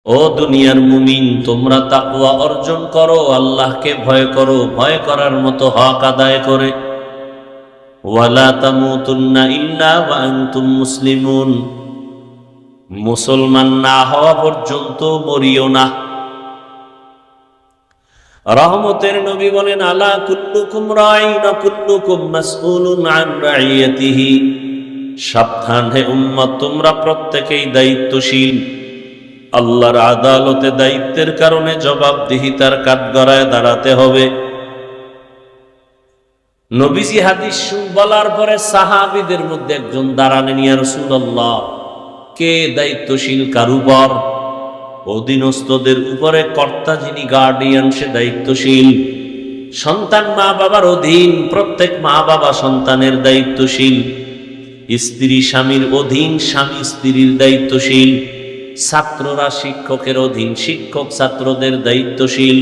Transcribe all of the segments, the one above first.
ও দুনিয়ার মুমিন, তোমরা তাকওয়া অর্জন করো, আল্লাহকে ভয় করো, ভয় করার মতো হক আদায় করে। ওয়ালা তামুতুন্না ইল্লা ওয়া আনতুম মুসলিমুন, মুসলমান না হওয়া পর্যন্ত মরিও না। রহমতের নবী বলেন, আলা কুল্লুকুম রাঈন ওয়া কুল্লুকুম মাসউলুন আন রাইয়াতিহি, সাবধান হে উম্মত, তোমরা প্রত্যেকেই দায়িত্বশীল। আল্লাহর আদালতে দায়িত্বের কারণে জবাবদিহিতার কাঠগড়ায় দাঁড়াতে হবে। নবীজি হাদিস বলার পরে সাহাবীদের মধ্যে একজন দাঁড়ালেন, ইয়া রাসূলুল্লাহ, কে দায়িত্বশীল কার উপর? অধীনস্থদের উপরে কর্তা যিনি গার্ডিয়ান, সে দায়িত্বশীল। সন্তান মা বাবার অধীন, প্রত্যেক মা বাবা সন্তানের দায়িত্বশীল। স্ত্রী স্বামীর অধীন, স্বামী স্ত্রীর দায়িত্বশীল। ছাত্ররা শিক্ষকের অধীন, শিক্ষক ছাত্রদের দায়িত্বশীল।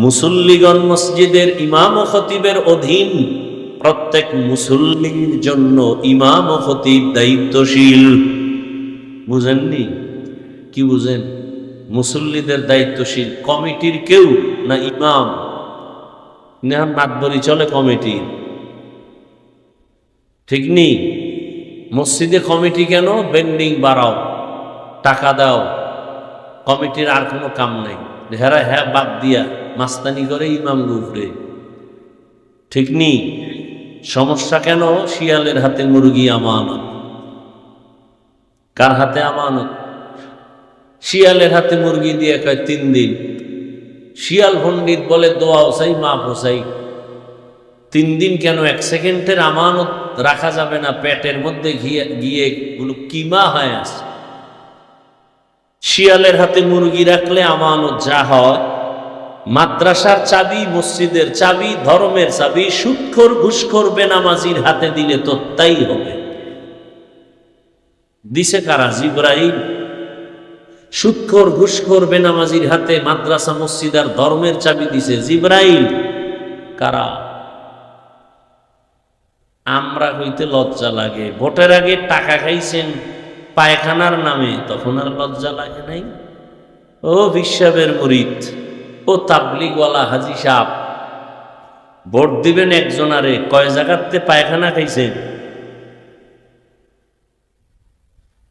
মুসল্লিগণ মসজিদের ইমাম ও খতিবের অধীন, প্রত্যেক মুসল্লির জন্য ইমাম ও খতিব দায়িত্বশীল। বুঝেননি? কি বুঝেন? মুসল্লিদের দায়িত্বশীল কমিটির কেউ না ইমাম? নাটবরি চলে কমিটির, ঠিক নেই? মসজিদে কমিটি কেন? বেন্ডিং বাড়াও, টাকা দাও, কমিটির আর কোনো কাম নাই। হেরা হ্যাঁ বাদ দিয়া মাস্তানি করে ইমাম গুফরে, ঠিক নেই? সমস্যা কেন? শিয়ালের হাতে মুরগি আমানত। কার হাতে আমানত? শিয়ালের হাতে মুরগি দিয়ে কয় 3 দিন। শিয়াল পণ্ডিত বলে দোয়া হোসাই মাপ হোসাই। 3 দিন কেন? 1 সেকেন্ডের আমানত রাখা যাবে না, পেটের মধ্যে গিয়ে গুলো কিমা হয়ে আসে। শিয়ালের হাতে মুরগি রাখলে আমানত যা হয়, মাদ্রাসার চাবি, মসজিদের চাবি, ধর্মের চাবি সুদখোর ঘুষখোর বেনামাজির হাতে দিলে তো তাই হবে। দিছে কারা? জিবরাইল। সুদখোর ঘুষখোর বেনামাজির হাতে মাদ্রাসা মসজিদ আর ধর্মের চাবি দিছে জিবরাইল। কারা? আমরা হইতে লজ্জা লাগে। ভোটের আগে টাকা খাইছেন পায়খানার নামে, তখন আর লজ্জা লাগে নাই? ও বিশ্বাবের মুরিদ, ও তাবলিগওয়ালা হাজি সাহেব, ভোট দিবেন একজনারে, কয় জায়গাতে পায়খানা খাইছেন?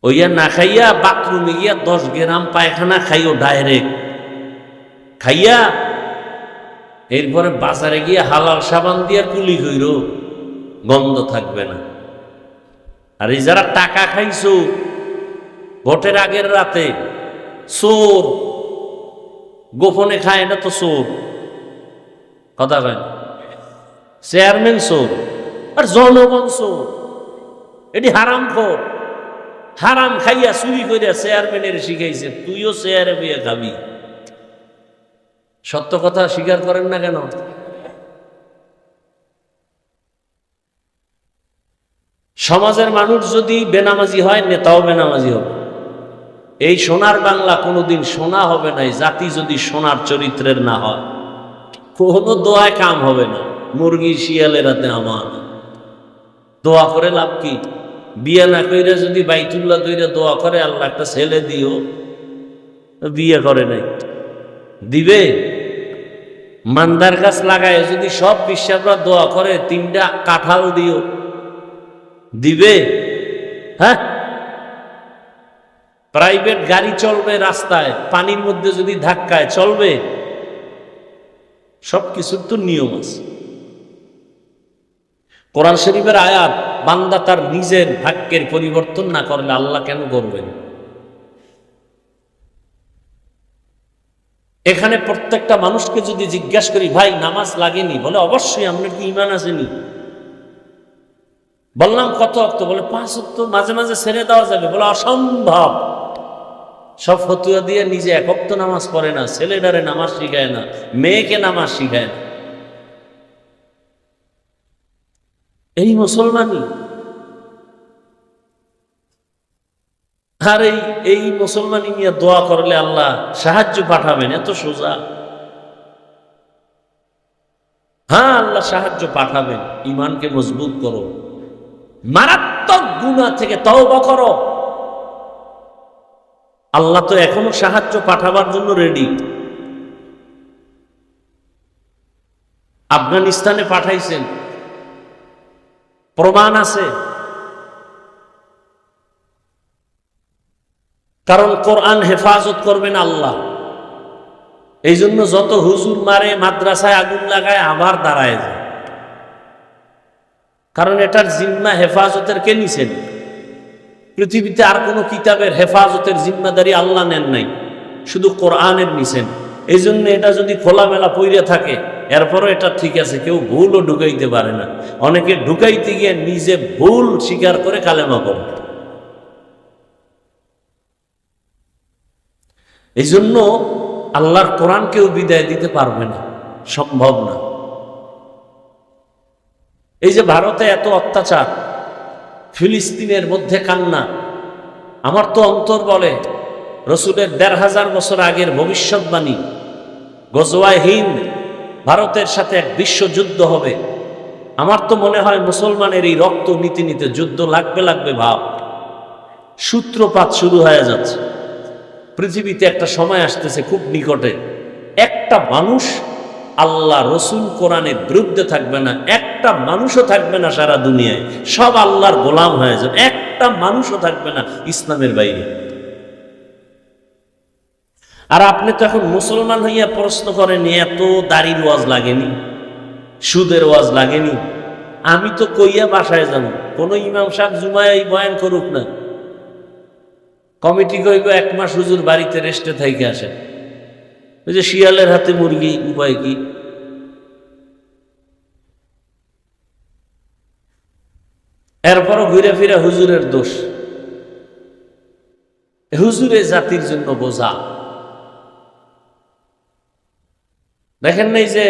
ওইয়া না খাইয়া বাথরুমে গিয়া 10 গ্রাম পায়খানা খাইও ডাইরেক্ট খাইয়া, এরপরে বাজারে গিয়ে হালাল সাবান দিয়া কুলি কইর, গন্ধ থাকবে না। আর এই যারা টাকা খাইছো ভোটের আগের রাতে, চোর, গোপনে খায়, এটা তো চোর। কথা কয়, চেয়ারম্যান চোর আর জনগণ চোর। এটি হারাম খোর। হারাম খাইয়া চুরি করিয়া চেয়ারম্যানের শিখাইছে, তুইও চেয়ারে বইয়া খাবি। সত্য কথা স্বীকার করেন না কেন? সমাজের মানুষ যদি বেনামাজি হয়, নেতাও বেনামাজি হবে। এই সোনার বাংলা কোনোদিন সোনা হবে না জাতি যদি সোনার চরিত্রের না হয়। কোনো দোয়ায় কাম হবে না। মুরগি শিয়ালের হাতে আমার, দোয়া করে লাভ কি? বিয়ে না কইরা যদি বাইতুল্লাহ দইরা দোয়া করে, আল্লাহ একটা ছেলে দিও, বিয়ে করে নাই, দিবে? মান্দার গাছ লাগায় যদি সব বিশ্বাসরা দোয়া করে 3টা কাঁঠাল দিও, দিবে? হ্যাঁ? প্রাইভেট গাড়ি চলবে রাস্তায়, পানির মধ্যে যদি ধাক্কায় চলবে? সবকিছুর তো নিয়ম আছে। কোরআন শরীফের আয়াত, বান্দা তার নিজের ভাগ্যের পরিবর্তন না করলে আল্লাহ কেন করবেন? এখানে প্রত্যেকটা মানুষকে যদি জিজ্ঞাসা করি, ভাই নামাজ লাগেনি? বলে অবশ্যই। আপনার কি ঈমান আসেনি? বললাম কত ওয়াক্ত? বলে 5 ওয়াক্ত। মাঝে মাঝে ছেড়ে দেওয়া যাবে? বলে অসম্ভব। সব ফতুয়া দিয়ে নিজে 1 ওয়াক্ত নামাজ পড়ে না, ছেলেটারে নামাজ শিখায় না, মেয়েকে নামাজ শিখায় না। এই মুসলমানই। আর এই মুসলমানি নিয়ে দোয়া করলে আল্লাহ সাহায্য পাঠাবেন, এত সোজা? হ্যাঁ, আল্লাহ সাহায্য পাঠাবেন। ইমানকে মজবুত করো, মারাত্মক গুনাহ থেকে তওবা করো। আল্লাহ তো এখনো সাহায্য পাঠাবার জন্য রেডি। আফগানিস্তানে পাঠাইছেন, প্রমাণ আছে। কারণ কোরআন হেফাজত করবেন আল্লাহ। এই জন্য যত হুজুর মারে, মাদ্রাসায় আগুন লাগায়, আবার দাঁড়ায় যায়। কারণ এটার জিম্মা হেফাজতের কে নিছেন? পৃথিবীতে আর কোনো কিতাবের হেফাজতের জিম্মাদারি আল্লাহ নেন নাই, শুধু কোরআনের নিছেন। এই জন্য এটা যদি খোলামেলা পইরে থাকে, এরপরও এটা ঠিক আছে, কেউ ভুলও ঢুকাইতে পারে না। অনেকে ঢুকাইতে গিয়ে নিজে ভুল স্বীকার করে কালেমা পড়ে। এই জন্য আল্লাহর কোরআন কেউ বিদায় দিতে পারবে না, সম্ভব না। এই যে ভারতে এত অত্যাচার, ফিলিস্তিনের মধ্যে কান্না, আমার তো অন্তর বলে রসুলের ১৫০০ বছর আগের ভবিষ্যৎবাণী, গজওয়ায়ে হিন্দ, ভারতের সাথে এক বিশ্বযুদ্ধ হবে। আমার তো মনে হয় মুসলমানের এই রক্ত নীতি নিতে যুদ্ধ লাগবে ভাব। সূত্রপাত শুরু হয়ে যাচ্ছে। পৃথিবীতে একটা সময় আসতেছে খুব নিকটে, একটা মানুষ আল্লাহ রসুল কোরআনের বিরুদ্ধে থাকবে না, একটা মানুষও থাকবে না সারা দুনিয়ায়, সব আল্লাহর গোলাম হয়ে যাবে। একটা মানুষও থাকবে না ইসলামের বাইরে। আর আপনি তো এখন মুসলমান হইয়া প্রশ্ন করেন, এত দাড়ির ওয়াজ লাগেনি, সুদের ওয়াজ লাগেনি? আমি তো কইয়া বাসায় যাব, কোন ইমাম সাহেব জুমায় বয়ান করুক না, কমিটি কইব 1 মাস হুজুর বাড়িতে রেস্টে থাইকে আসেন। ওই যে শিয়ালের হাতে মুরগি, উপায় কি? এরপরও ঘুরে ফিরে হুজুরের দোষ। হুজুরে জাতির জন্য বোঝা। দেখেন নাই যে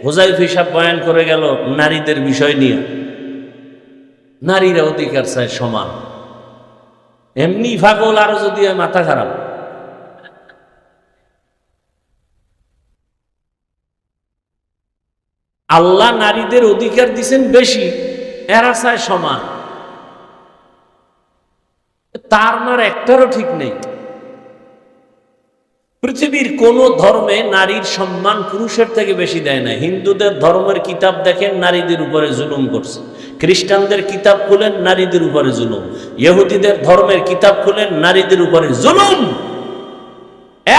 হুজাইফা সাহেব বয়ান করে গেল নারীদের বিষয় নিয়ে, নারীরা অধিকার চায় সমান। এমনি পাগল, আরো যদি মাথা খারাপ। আল্লাহ নারীদের অধিকার দিছেন বেশি, এরা চায় সমান। তার মার একটারও ঠিক নেই। পৃথিবীর কোন ধর্মে নারীর সম্মান পুরুষের থেকে বেশি দেয় না। হিন্দুদের ধর্মের কিতাব দেখেন, নারীদের উপরে জুলুম করছে। খ্রিস্টানদের কিতাব খুলেন, নারীদের উপরে জুলুম। ইহুদিদের ধর্মের কিতাব খুলেন, নারীদের উপরে জুলুম।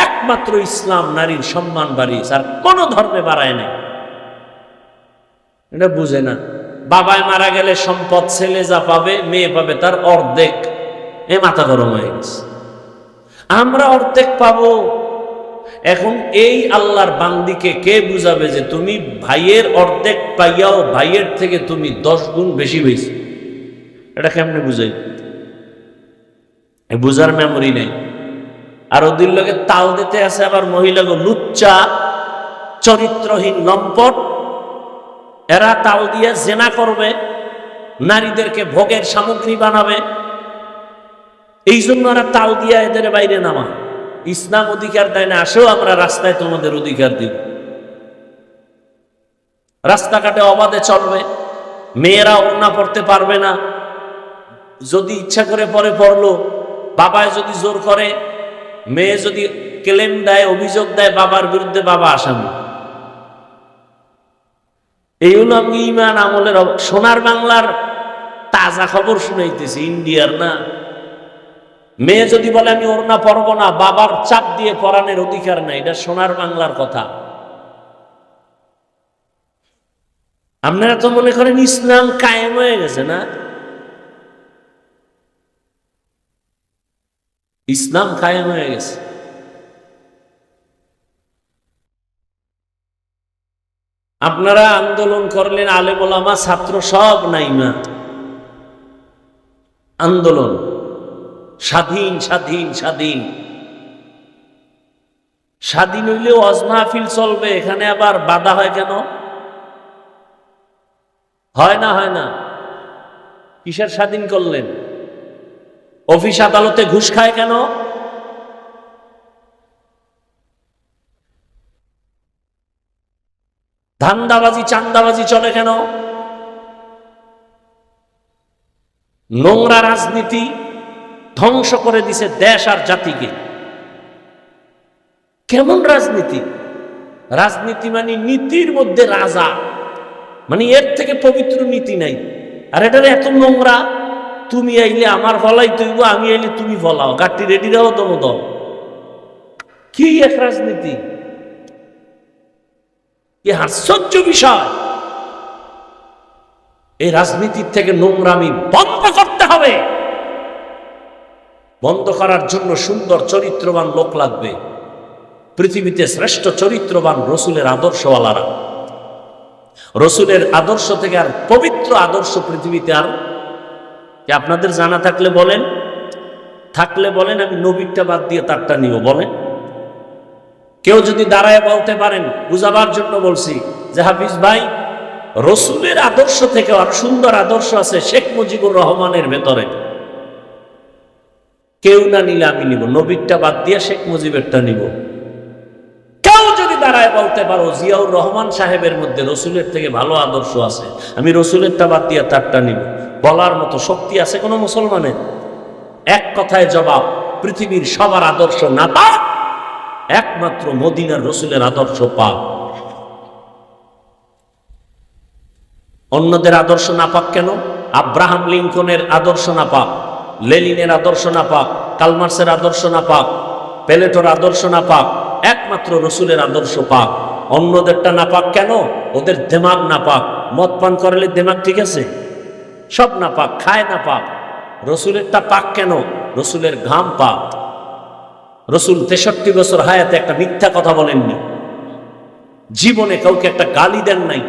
একমাত্র ইসলাম নারীর সম্মান বাড়িয়েছে, আর কোন ধর্মে বাড়ায় নাই। এটা বুঝে না। বাবায় মারা গেলে সম্পদ ছেলে যা পাবে, মেয়ে পাবে তার অর্ধেক। এ মাথা গরম হয়ে গেছে। আমরা অর্ধেক পাবো। এখন এই আল্লাহর বান্দিকে কে বুঝাবে যে তুমি ভাইয়ের অর্ধেক পাইয়াও ভাইয়ের থেকে তুমি 10 গুণ বেশি হয়েছে? এটা কেমনে বুঝাই? বুঝার মেমোরি নেই। আর ওদের লোকে তাল দিতে আছে আবার মহিলাগো লুচ্চা, চরিত্রহীন, লম্পট। এরা তাল দিয়ে জেনা করবে, নারীদেরকে ভোগের সামগ্রী বানাবে। এই জন্য এরা তাল দিয়া এদের বাইরে নামা। ইসলাম অধিকার দেয় না, আসেও আমরা রাস্তায় তোমাদের অধিকার দিব। রাস্তাঘাটে অবাধে চলবে, মেয়েরা ওড়না পড়তে পারবে না। যদি ইচ্ছা করে পরে পড়লো, বাবায় যদি জোর করে, মেয়ে যদি ক্লেম দেয়, অভিযোগ দেয় বাবার বিরুদ্ধে, বাবা আসামি। এই হলো আমি ইমান আমলের। সোনার বাংলার তাজা খবর শুনাইতেছি, ইন্ডিয়ার না। মেয়ে যদি বলে আমি ওড়না পরব না, বাবার চাপ দিয়ে পরানের অধিকার নাই। এটা সোনার বাংলার কথা। আপনারা তো মনে করেন ইসলাম কায়েম হয়ে গেছে না? ইসলাম কায়েম হয়ে গেছে। আপনারা আন্দোলন করলেন, আলেম ওলামা ছাত্র সব নাইমা। আন্দোলন স্বাধীন স্বাধীন স্বাধীন স্বাধীন হইলেও ওয়াজ মাহফিল চলবে, এখানে আবার বাধা হয় কেন? হয় না, হয় না। কিসের স্বাধীন করলেন? অফিস আদালতে ঘুষ খায় কেন? ধান্দাবাজি চান্দাবাজি চলে কেন? নোংরা রাজনীতি ধ্বংস করে দিছে দেশ আর জাতিকে। কেমন রাজনীতি? রাজনীতি মানে নীতির মধ্যে রাজা, মানে এর থেকে পবিত্র নীতি নাই। আর এটার এত নোংরা, তুমি আইলে আমার ফলাই তৈব, আমি আইলে তুমি ফলাও, গাড়ি রেডি রাও তোমার দল। কি এক রাজনীতি, কি আশ্চর্য বিষয়! এই রাজনীতির থেকে নোংরামি বন্ধ করতে হবে। বন্ধ করার জন্য সুন্দর চরিত্রবান লোক লাগবে। পৃথিবীতে শ্রেষ্ঠ চরিত্রবান রসুলের আদর্শওয়ালারা। রসুলের আদর্শ থেকে আর পবিত্র আদর্শ পৃথিবীতে আর কি আপনাদের জানা থাকলে বলেন, থাকলে বলেন, আমি নবীরটা বাদ দিয়ে তারটা নিব বলেন। কেউ যদি দাঁড়ায় বলতে পারেন, বুঝাবার জন্য বলছি যে হাফিজ ভাই, রসুলের আদর্শ থেকে আর সুন্দর আদর্শ আছে শেখ মুজিবুর রহমানের ভেতরে, কেউ না নিলে আমি নিব, নবীরটা বাদ দিয়ে শেখ মুজিবেরটা নিব। কেউ যদি দাঁড়ায় বলতে পারো জিয়াউর রহমান সাহেবের মধ্যে রসুলের থেকে ভালো আদর্শ আছে, আমি রসুলেরটা বাদ দিয়ে তারটা নিব, বলার মতো শক্তি আছে কোনো মুসলমানের? এক কথায় জবাব, পৃথিবীর সবার আদর্শ না পাক, একমাত্র মদিনার রসুলের আদর্শ পাক। অন্যদের আদর্শ না পাক কেন? আব্রাহাম লিঙ্কনের আদর্শ না পাক, লেনিনের আদর্শ না পাক, কালমার্সের আদর্শ না পাক, প্লেটোর আদর্শ না পাক, একমাত্র রসুলের আদর্শ পাক। অন্যদেরটা না পাক কেন? ওদের দিমাগ না পাক। মদ পান করলে দিমাগ ঠিক আছে? সব না পাক, খায় না পাক। রসুলেরটা পাক কেন? রসুলের ঘাম পাক। রসুল 63 বছর হায়াতে একটা মিথ্যা কথা বলেননি, জীবনে কাউকে একটা গালি দেন নাই।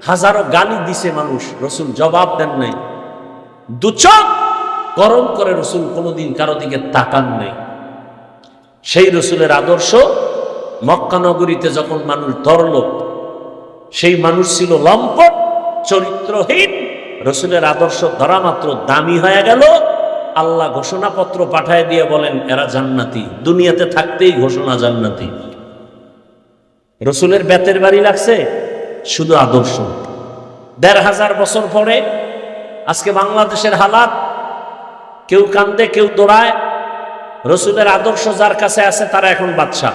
হাজারো গালি দিছে মানুষ, রসুল জবাব দেন নাই। দুচোখ গরম করে রসুল কোনোদিন কারো দিকে তাকান নাই। সেই রসুলের আদর্শ মক্কা নগরীতে যখন মানুষ ধরল, সেই মানুষ ছিল লম্পট, চরিত্রহীন। রসুলের আদর্শ ধরা মাত্র দামি হয়ে গেল। আল্লাহ ঘোষণাপত্র পাঠায় দিয়ে বলেন এরা জান্নাতি, দুনিয়াতে থাকতেই ঘোষণা জান্নাতি। রসুলের বেতের বাড়ি লাগছে শুধু আদর্শ। 1500 বছর পরে আজকে বাংলাদেশের হালাত, কেউ কান্দে কেউ দৌড়ায়। রসুলের আদর্শ যার কাছে আছে তারা এখন বাদশা।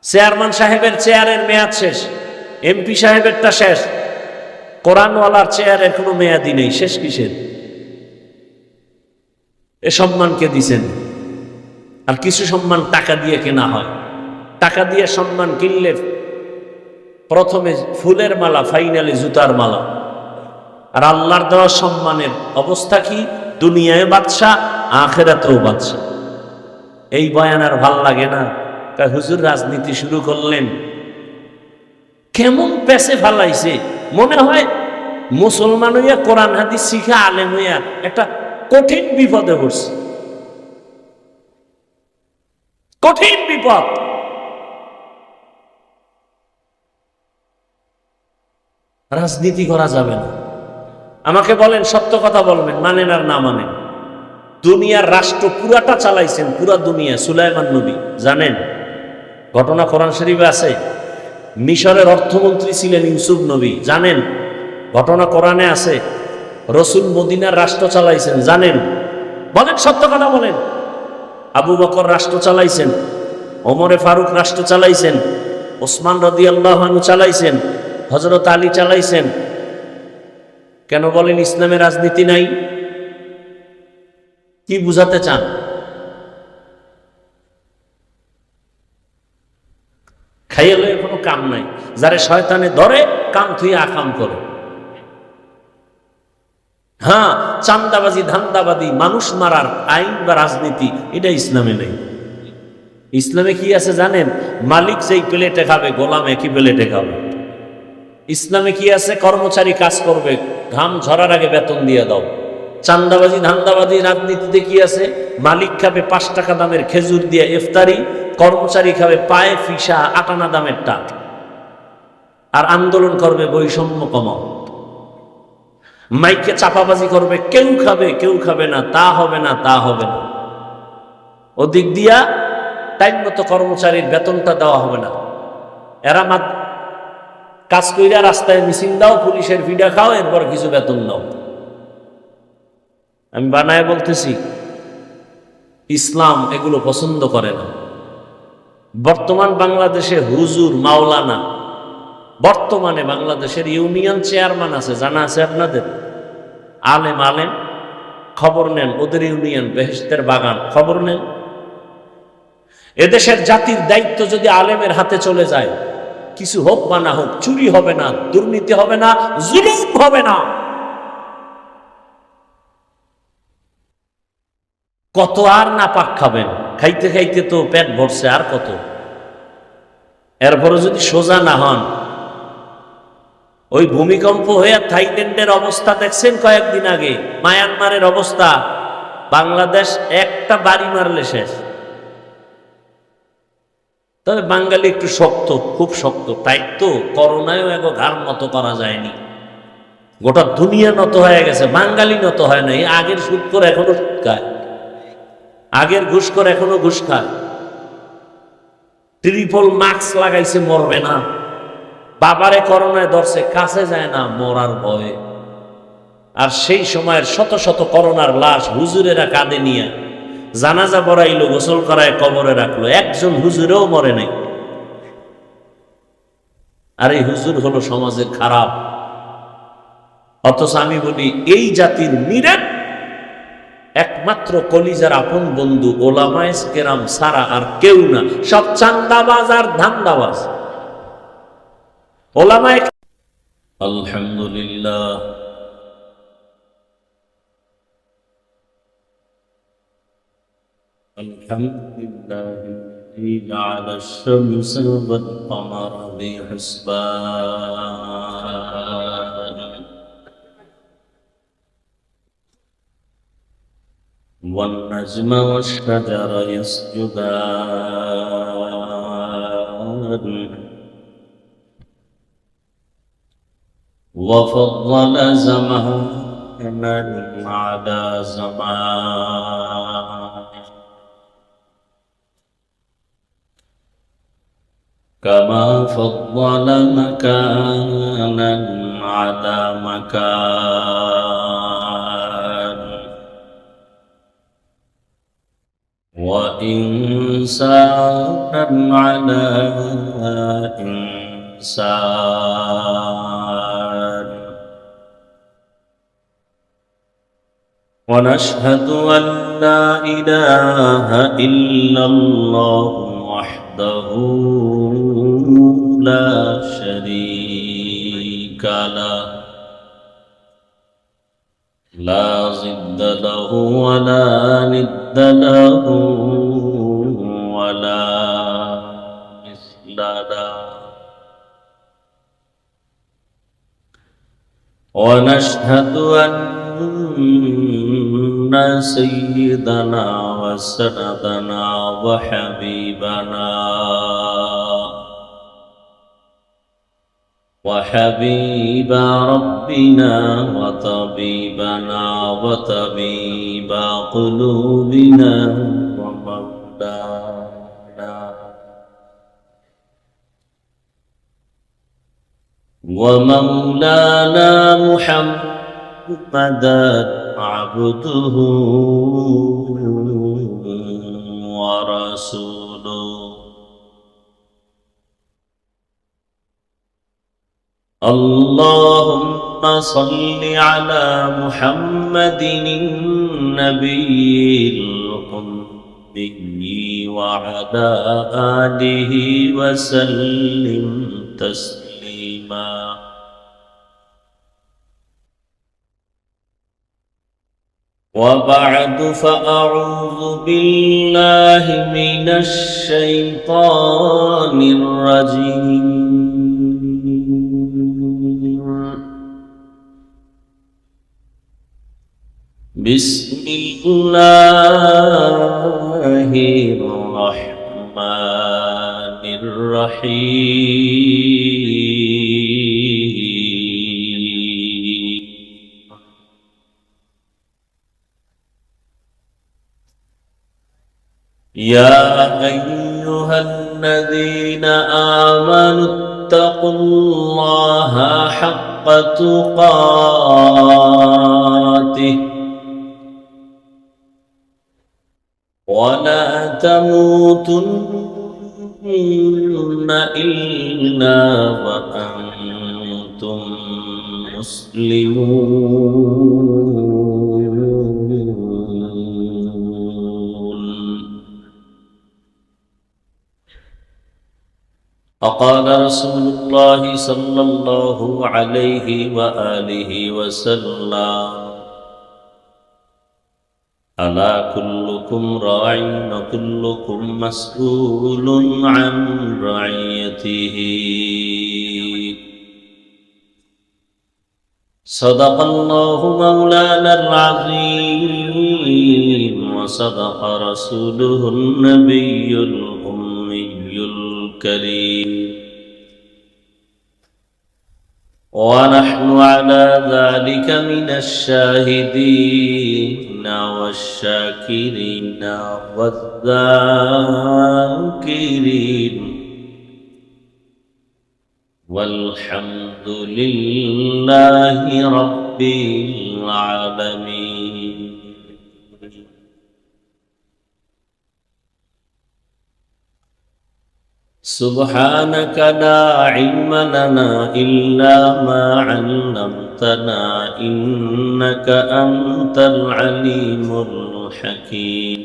চেয়ারম্যান সাহেবের চেয়ারের মেয়াদ শেষ, এমপি সাহেবেরটা শেষ, কোরআনওয়ালার চেয়ারের কোনো মেয়াদি নেই। শেষ কিসের? এ সম্মানকে দিছেন। আর কিছু সম্মান টাকা দিয়ে কেনা হয়। টাকা দিয়ে সম্মান কিনলে প্রথমে ফুলের মালা, ফাইনালি জুতার মালা। আর আল্লাহর দেওয়া সম্মানের অবস্থা কি? দুনিয়ায় বাদশা, আখিরাতেও বাদশা। এই বয়ান আর ভাল লাগে না। হুজুর রাজনীতি শুরু করলেন, কেমন পেছে ফালাইছে। মনে হয় মুসলমান হইয়া কোরআন হাদিস শিখা আলেম হইয়া একটা কঠিন বিপদে পড়ছে। কঠিন বিপদ। রাজনীতি করা যাবে না। আমাকে বলেন, সত্য কথা বলবেন, মানেন আর না মানেন। দুনিয়ার রাষ্ট্র পুরাটা চালাইছেন, পুরা দুনিয়া সুলাইমান নবী, জানেন? ঘটনা কোরআন শরীফে আছে। মিশরের অর্থমন্ত্রী ছিলেন ইউসুফ নবী, জানেন? ঘটনা কোরআনে আছে। রসুল মদিনার রাষ্ট্র চালাইছেন, জানেন? বলেন, সত্য কথা বলেন। আবু বকর রাষ্ট্র চালাইছেন, ওমরে ফারুক রাষ্ট্র চালাইছেন, ওসমান রাদিয়াল্লাহু আনহু চালাইছেন, হযরত আলী চালাইছেন। কেন বলেন ইসলামে রাজনীতি নাই? কি বুঝাতে চান? খাইয়ে লয়ে কোনো কাম নাই। যারে শয়তানে ধরে কাম থুই আকাম করে। হ্যাঁ, চান্দাবাজি, ধান্দাবাজি, মানুষ মারার আইন বা রাজনীতি, এটা ইসলামে নেই। ইসলামে কি আছে জানেন? মালিক যেই প্লেটে খাবে, গোলাম একই প্লেটে খাবে। ইসলামে কি আছে? কর্মচারী কাজ করবে, ঘাম ঝরার আগে বেতন দিয়ে দাও। চান্দাবাজি, ধান্দাবাজি, রাজনীতিতে কি আছে? মালিক খাবে 5 টাকা দামের খেজুর দিয়ে ইফতারি, কর্মচারী খাবে পায়ে ফিসা 8 আনা দামের টাকা। আর আন্দোলন করবে বৈষম্য কমাও। মাইকে চাপাবাজি করবে, কেউ খাবে কেউ খাবে না, তা হবে না তা হবে না। ওদিক দিয়া টাইম মতো কর্মচারীর বেতনটা দেওয়া হবে না। এরা কাজ কইরা রাস্তায় মিছিল দাও, পুলিশের ভিডা খাও, এরপর কিছু বেতন দাও। আমি বানায় বলতেছি, ইসলাম এগুলো পছন্দ করে না। বর্তমান বাংলাদেশে হুজুর মাওলানা, বর্তমানে বাংলাদেশের ইউনিয়ন চেয়ারম্যান আছে, জানা আছে আপনাদের? আলেম আলেম, খবর নেন, ওদের ইউনিয়ন বেহেশতের বাগান, খবর নেন। এদেশের জাতির দায়িত্ব যদি আলেমের হাতে চলে যায়, কিছু হোক বা না হোক, চুরি হবে না, দুর্নীতি হবে না, জুলুম হবে না। কত আর না পাক খাবেন? খাইতে খাইতে তো পেট ভরছে, আর কত? এরপরে যদি সোজা না হন, ওই ভূমিকম্প হয়ে থাইল্যান্ডের অবস্থা দেখছেন কয়েকদিন আগে, মায়ানমারের অবস্থা, বাংলাদেশ একটা বাড়ি মারলে শেষ। তবে বাঙালি একটু শক্ত, খুব শক্ত, তাই তো করোনায়ও এক ঘাড় নত করা যায়নি। গোটা দুনিয়া নত হয়ে গেছে, বাঙালি নত হয় নাই। আগের সুদ করে এখনো সুদ খায়, আগের ঘুষ করে এখনো ঘুষ খায়। ট্রিপল মাস্ক লাগাইছে, মরবে না। বাবারে করোনায় ধরছে, কাছে যায় না মরার ভয়ে। আর সেই সময়ের শত শত করোনার লাশ হুজুরেরা কাঁধে নিয়ে জানাজা পড়াইলো, গোসল করায় কবরে রাখলো, একজন হুজুরেও মরে নাই। আর এই হুজুর হলো সমাজের খারাপ। অথচ আমি বলি, এই জাতির নিরেট একমাত্র কলিজার আপন বন্ধু ওলামায়ে কেরাম ছাড়া আর কেউ না। সব চান্দাবাজ আর ধান্দাবাজ। ওলামায়ে আলহামদুলিল্লাহ, আলহামদুলিল্লাহ جعل الشمس والقمر بحسبان والنجم والشجر يسجدان وفضل زمانا على زمان كما فضل مكانا على مكان وإنسانا على إنسان ونشهد أن لا إله إلا الله وحده لا شريك له لا ضد له ولا ند له ولا مثل له ونشهد أن سيدنا وسندنا وحبيب ربنا وطبيبنا وطبيب قلوبنا ومولانا محمدا عبده ورسوله اللهم صل على محمد النبي الأمي وعلى آله وسلم تسليما وبعد فأعوذ بالله من الشيطان الرجيم بسم الله الرحمن الرحيم يا أيها الذين آمنوا اتقوا الله حق تقاته ولا تموتن إلا وأنتم مسلمون. وقال رسول الله صلى الله عليه وآله وسلم: ألا كلكم راع وكلكم مسؤول عن رعيته. صدق الله مولانا العظيم وصدق رسوله النبي الأمي الكريم، ونحن على ذلك من الشاهدين والشاكرين والذاكرين، والحمد لله رب العالمين. سبحانك لا علم لنا إلا ما علمتنا إنك أنت العليم الحكيم.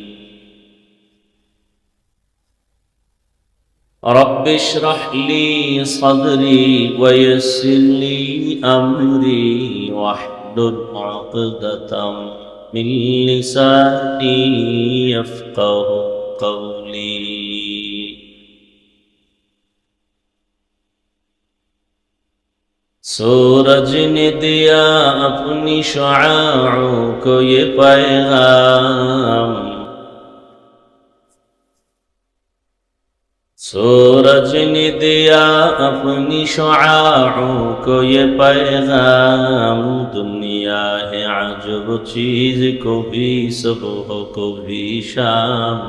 رب اشرح لي صدري ويسر لي أمري واحلل عقدة من لساني يفقه قولي. सूरज ने दिया अपनी शुआओं को ये पैगाम, सूरज ने दिया अपनी शुआओं को ये पैगाम। दुनिया है अजब चीज, को भी सुबह को भी शाम।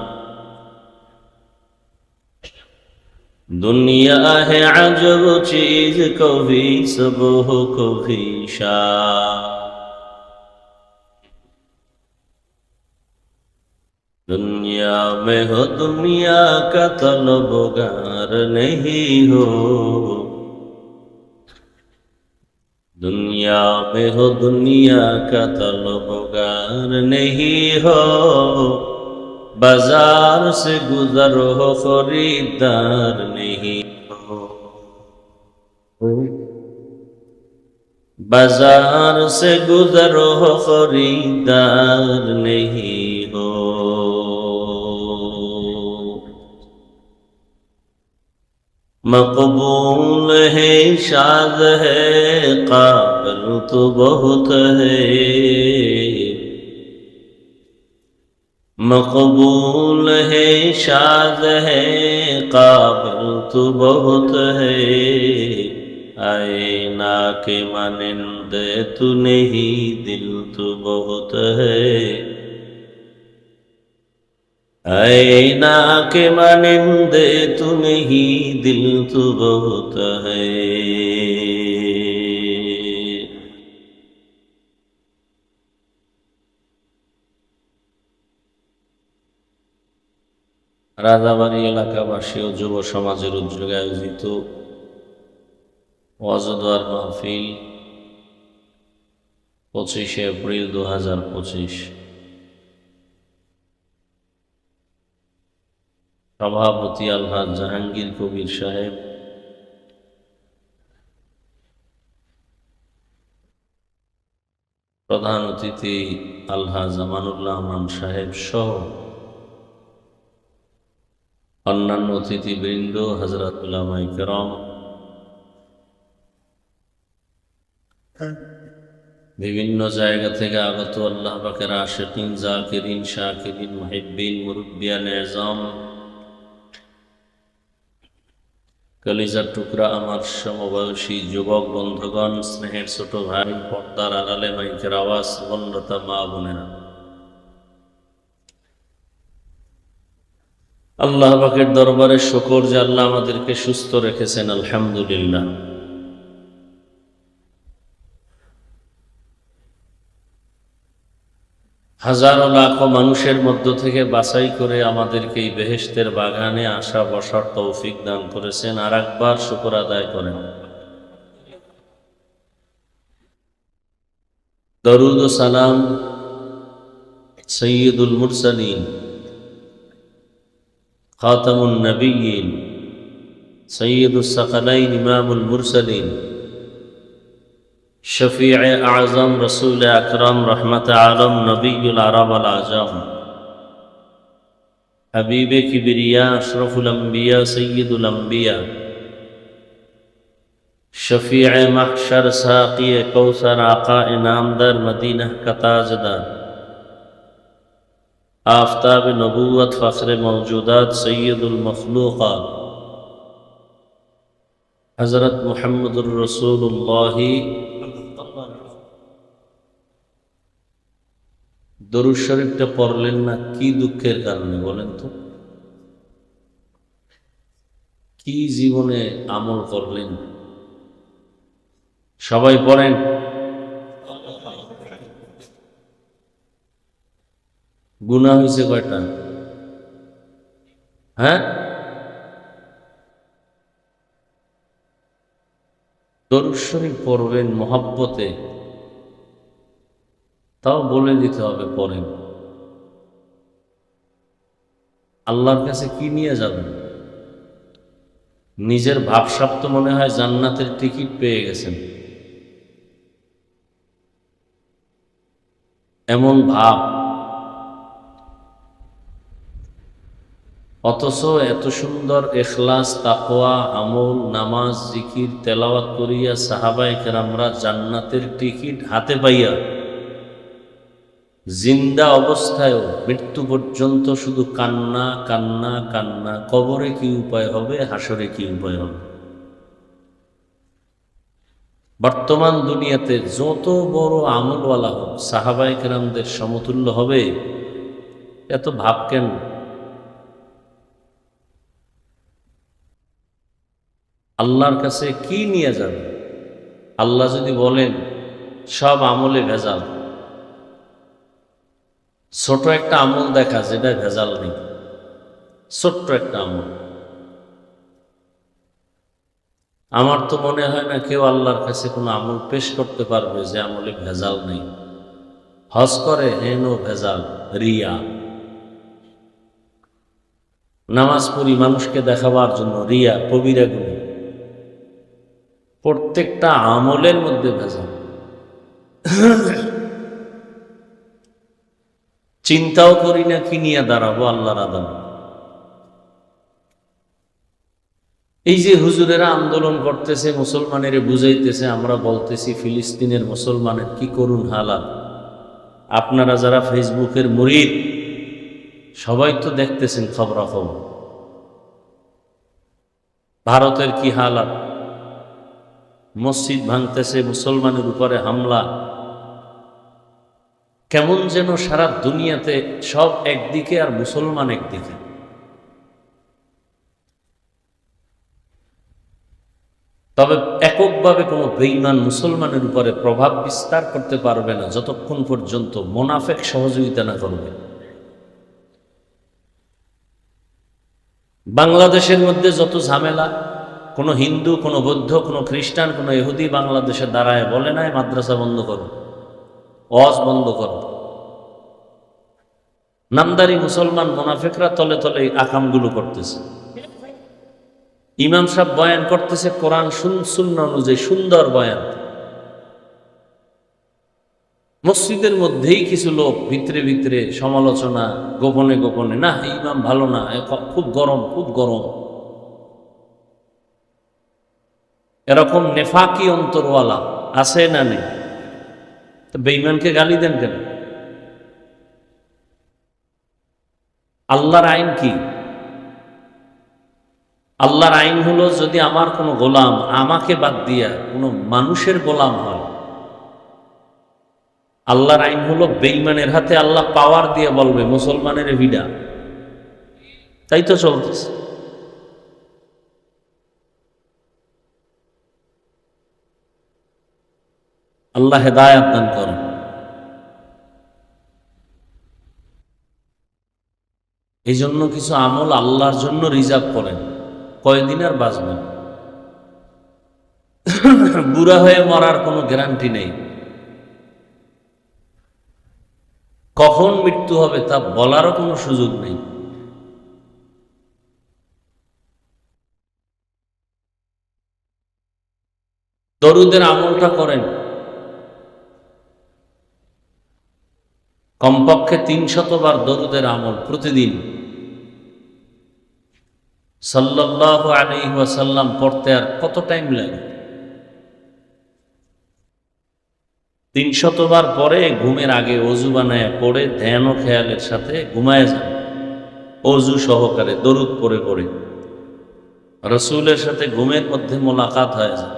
दुनिया है अजब चीज, कभी सुबह कभी शाम। दुनिया में हो दुनिया का तलबगार नहीं हो, दुनिया में हो दुनिया का तलबगार नहीं हो। बाजार से गुजर हो खरीदार नहीं हो, बाजार से गुजर हो खरीदार नहीं हो। मकबूल है शाद है काबिल तो बहुत है, मकबूल है शाद है काबिल तो बहुत है। आए ना के मानिंदे तू नहीं दिल तो बहुत है, आए ना के मानिंदे तू नहीं दिल तो बहुत है। রাজাবাড়ী এলাকাবাসী ও যুব সমাজের উদ্যোগে আয়োজিত ওয়াজ ও দোয়ার মাহফিল 25শে এপ্রিল 2025। সভাপতি আলহাজ জাহাঙ্গীর কবির সাহেব, প্রধান অতিথি আলহাজ আমানুল্লাহ আমান সাহেব সহ অন্যান্য অতিথিবৃন্দ, হযরত উলামায়ে কেরাম, বিভিন্ন জায়গা থেকে আগত আল্লাহ পাকের আশিকিন, জাকিরিন, শাকিরিন, মুহিব্বিন, মুরব্বিয়ানে আযম, কলিজার টুকরা আমার সমবয়সী যুবক বন্ধুগণ, স্নেহের ছোট ভাই, পর্দার আড়ালে মাইকের আওয়াজ বন্ধতা মা বোনেরা, আল্লাহ পাকের দরবারে শুকর যে আল্লাহ আমাদেরকে সুস্থ রেখেছেন, আলহামদুলিল্লাহ। হাজারো লাখো মানুষের মধ্য থেকে বাছাই করে আমাদেরকে এই বেহেশতের বাগানে আসা বসার তৌফিক দান করেছেন। আর একবার শুকর আদায় করেন। দরুদ ও সালাম সৈয়দুল মুরসালিন খাতামুন নবিয়্যিন সৈয়দুস সাকালাইন ইমামুল মুরসালিন শফিয়ে আজম রসুল আকরম রহমত আলম নবীল আরব আল আজম হাবিবে কিবরিয়া আশরফুল আম্বিয়া সৈয়দুল আম্বিয়া शफीए महशर साक़ी कौसर आका इनामदार मदीना का ताजदार आफ्ताब नबूवत फ़ख्र मौजूदात सैयदुल मखलूक़ात हज़रत मुहम्मदुर रसूलुल्लाह। দরুদ শরীফটা পড়লেন না, কি দুঃখের কারণে বলেন তো? কি জীবনে আমল করলেন? সবাই পড়েন। গুনাহ হয়েছে কয়টা? হ্যাঁ, দরুদ শরীফ পড়বেন মহব্বতে, তাও বলে দিতে হবে পড়েন। আল্লাহর কাছে কি নিয়ে যাবেন? নিজের ভাবসাব তো মনে হয় জান্নাতের টিকিট পেয়ে গেছেন, এমন ভাব। অথচ এত সুন্দর ইখলাস, তাকওয়া, আমল, নামাজ, জিকির, তেলাওয়াত করিয়া সাহাবায়ে কেরামরা জান্নাতের টিকিট হাতে পাইয়া জিন্দা অবস্থায়ও মৃত্যু পর্যন্ত শুধু কান্না কান্না কান্না। কবরে কি উপায় হবে, হাসরে কি উপায় হবে? বর্তমান দুনিয়াতে যত বড় আমলওয়ালা হোক, সাহাবায়ে কেরামদের সমতুল্য হবে? এত ভাব কেন? আল্লাহর কাছে কি নিয়ে যাবে? আল্লাহ যদি বলেন সব আমলে ভেজাল, ছোট একটা আমল দেখা যেটা ভেজাল নেই, ছোট্ট একটা আমল। আমার তো মনে হয় না কেউ আল্লাহর কাছে কোনো আমল পেশ করতে পারবে যে আমলে ভেজাল নেই। হজ করে, হেন ভেজাল, রিয়া। নামাজ পড়ি মানুষকে দেখাবার জন্য, রিয়া, কবিরা গুনাহ। প্রত্যেকটা আমলের মধ্যে ভেজাল। চিন্তাও করি না কি নিয়ে দাঁড়াবো আল্লাহর আদালত। এই যে হুজুরেরা আন্দোলন করতেছে, মুসলমানের বুঝাইতেছে, আমরা বলতেছি ফিলিস্তিনের মুসলমানের কি করুন হালাত। আপনারা যারা ফেসবুকের মুরিদ সবাই তো দেখতেছেন খবরাখবর। ভারতের কি হালাত, মসজিদ ভাঙতেছে, মুসলমানের উপরে হামলা। কেমন যেন সারা দুনিয়াতে সব একদিকে আর মুসলমান একদিকে। তবে এককভাবে কোনো বেঈমান মুসলমানের উপরে প্রভাব বিস্তার করতে পারবে না যতক্ষণ পর্যন্ত মোনাফেক সহযোগিতা না করবে। বাংলাদেশের মধ্যে যত ঝামেলা, কোনো হিন্দু, কোনো বৌদ্ধ, কোনো খ্রিস্টান, কোনো ইহুদি বাংলাদেশে দাঁড়ায় বলে নাই মাদ্রাসা বন্ধ করো, ওয়াজ বন্ধ করো। নামদারি মুসলমান মোনাফেকরা তলে তলে আকামগুলো করতেছে। ইমাম সাহেব বয়ান করতেছে কোরআন সুন্নাহ অনুযায়ী, সুন্দর বয়ান। মসজিদের মধ্যেই কিছু লোক ভিতরে ভিতরে সমালোচনা, গোপনে গোপনে, না ইমাম ভালো না, খুব গরম, খুব গরম। এরকম নেফাকি অন্তরওয়ালা আছে না নেই? তো বেঈমানকে গালি দেন কেন? আল্লাহর আইন কি? আল্লাহর আইন হলো যদি আমার কোনো গোলাম আমাকে বাদ দিয়া কোনো মানুষের গোলাম হয়, আল্লাহর আইন হলো বেঈমানের হাতে আল্লাহ পাওয়ার দিয়ে বলবে মুসলমানের ভিডা। তাই তো চলতেছে। আল্লাহ হেদায়াত দান করেন। এই জন্য কিছু আমল আল্লাহর জন্য রিজার্ভ করেন, কয়দিন আর বাঁচবেন। বুড়া হয়ে মরার কোনো গ্যারান্টি নেই, কখন মৃত্যু হবে তা বলারও কোনো সুযোগ নেই। দরুদের আমলটা করেন, কমপক্ষে 300 বার দরুদের আমল প্রতিদিন সাল্লাল্লাহু আলাইহি ওয়াসাল্লাম পড়তে আর কত টাইম লাগে? 300 বার পরে ঘুমের আগে অজু বানায় পড়ে ধ্যান ও খেয়ালের সাথে ঘুমায় যান, অজু সহকারে দরুদ পড়ে পড়ে রসুলের সাথে ঘুমের মধ্যে মোলাকাত হয়ে যায়।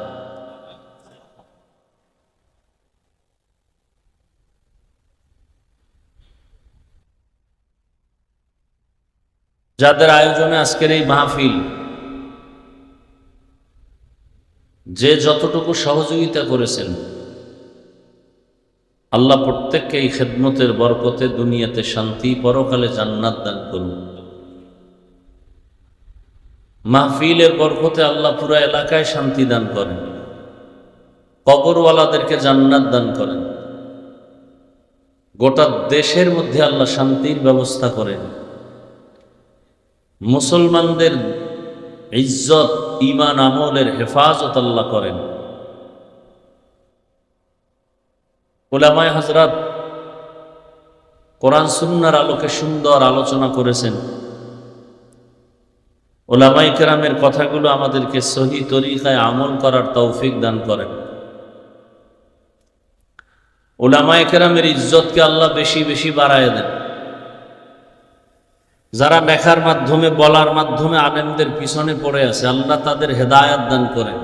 যাদের আয়োজনে আজকের এই মাহফিল, যে যতটুকু সহযোগিতা করেছেন, আল্লাহ প্রত্যেককে এই খেদমতের বরকতে দুনিয়াতে শান্তি, পরকালে জান্নাত দান করুন। মাহফিলের বরকতে আল্লাহ পুরো এলাকায় শান্তি দান করেন, কবরওয়ালাদেরকে জান্নাত দান করেন, গোটা দেশের মধ্যে আল্লাহ শান্তির ব্যবস্থা করেন, মুসলমানদের ইজ্জত, ঈমান, আমলের হেফাজত আল্লাহ করেন। উলামায়ে হযরত কোরআন সুন্নাহর আলোকে সুন্দর আলোচনা করেছেন। উলামায়ে কেরামের কথাগুলো আমাদেরকে সহি তরিকায় আমল করার তৌফিক দান করেন। উলামায়ে কেরামের ইজ্জতকে আল্লাহ বেশি বেশি বাড়ায় দেন। যারা লেখার মাধ্যমে, বলার মাধ্যমে আলেমদের পিছনে পড়ে আছে, আল্লাহ তাদের হেদায়েত দান করেন।